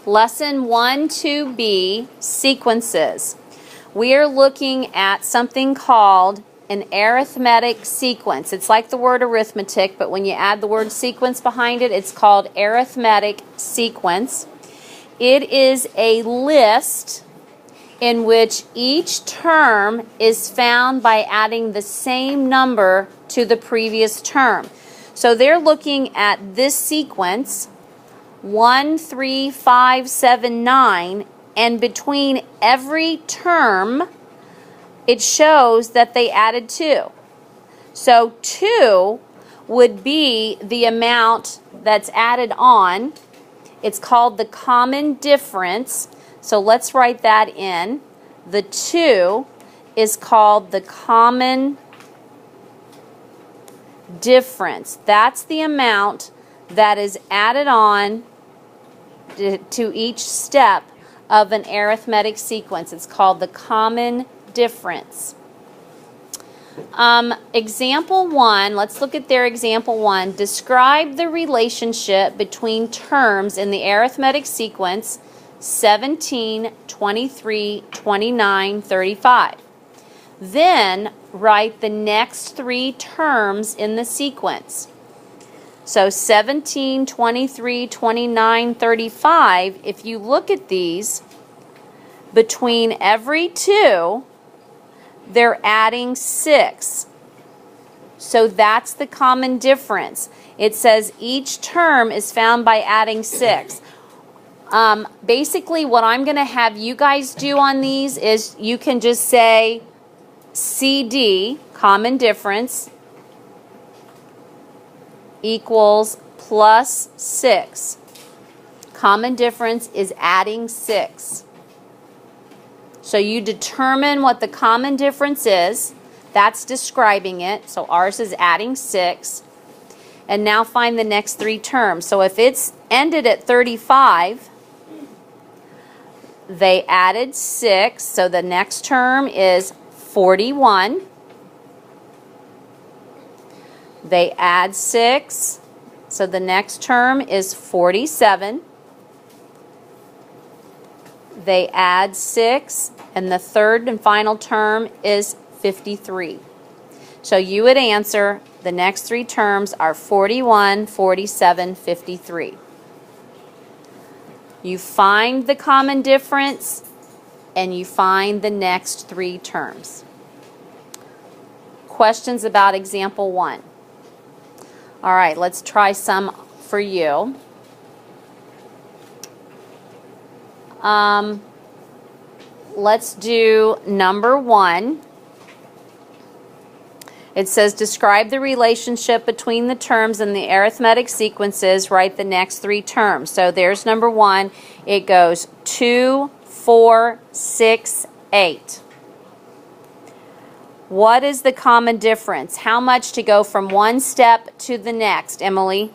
Lesson 1-2B, sequences. We are looking at something called an arithmetic sequence. It's like the word arithmetic, but when you add the word sequence behind it, it's called arithmetic sequence. It is a list in which each term is found by adding the same number to the previous term. So they're looking at this sequence, 1, 3, 5, 7, 9, and between every term, it shows that they added 2. So 2 would be the amount that's added on. It's called the common difference. So let's write that in. The 2 is called the common difference. That's the amount that is added on to each step of an arithmetic sequence. It's called the common difference. Example 1, let's look at their example 1. Describe the relationship between terms in the arithmetic sequence 17, 23, 29, 35. Then write the next 3 terms in the sequence. So 17, 23, 29, 35, if you look at these, between every 2, they're adding 6. So that's the common difference. It says each term is found by adding 6. Basically, what I'm going to have you guys do on these is you can just say CD, common difference, equals plus 6. Common difference is adding 6. So you determine what the common difference is. That's describing it. So ours is adding 6. And now find the next 3 terms. So if it's ended at 35, they added 6. So the next term is 41. They add 6. So the next term is 47. They add 6. And the third and final term is 53. So you would answer the next 3 terms are 41, 47, 53. You find the common difference and you find the next 3 terms. Questions about example 1? All right, let's try some for you. Let's do number 1. It says describe the relationship between the terms in the arithmetic sequences. Write the next 3 terms. So there's number 1. It goes 2, 4, 6, 8. What is the common difference? How much to go from one step to the next, Emily?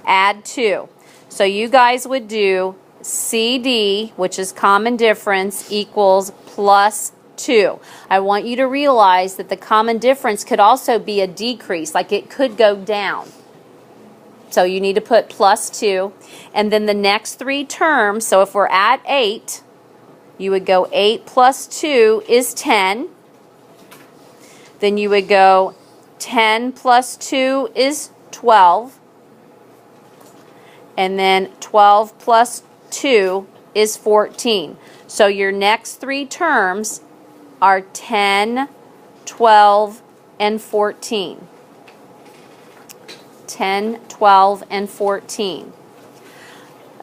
Add 2. So you guys would do CD, which is common difference, equals plus 2. I want you to realize that the common difference could also be a decrease, like it could go down. So you need to put plus 2. And then the next 3 terms, so if we're at 8, you would go 8 plus 2 is 10. Then you would go 10 plus 2 is 12. And then 12 plus 2 is 14. So your next 3 terms are 10, 12, and 14. 10, 12, and 14.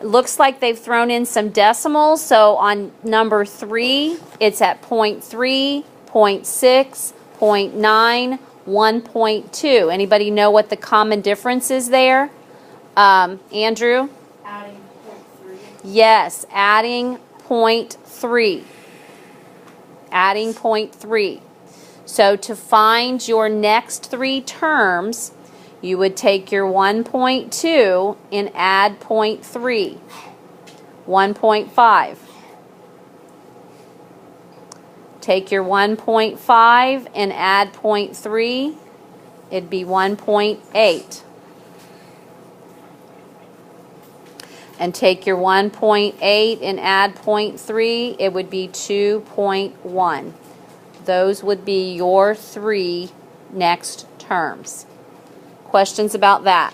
It looks like they've thrown in some decimals. So on number 3, it's at 0.3, 0.6, 0.9, 1.2. Anybody know what the common difference is there? Andrew? Adding 0.3. Yes, adding 0.3. Adding 0.3. So to find your next 3 terms, you would take your 1.2 and add 0.3. 1.5. Take your 1.5 and add 0.3. It'd be 1.8. and take your 1.8 and add 0.3, it would be 2.1. Those would be your 3 next terms. Questions about that?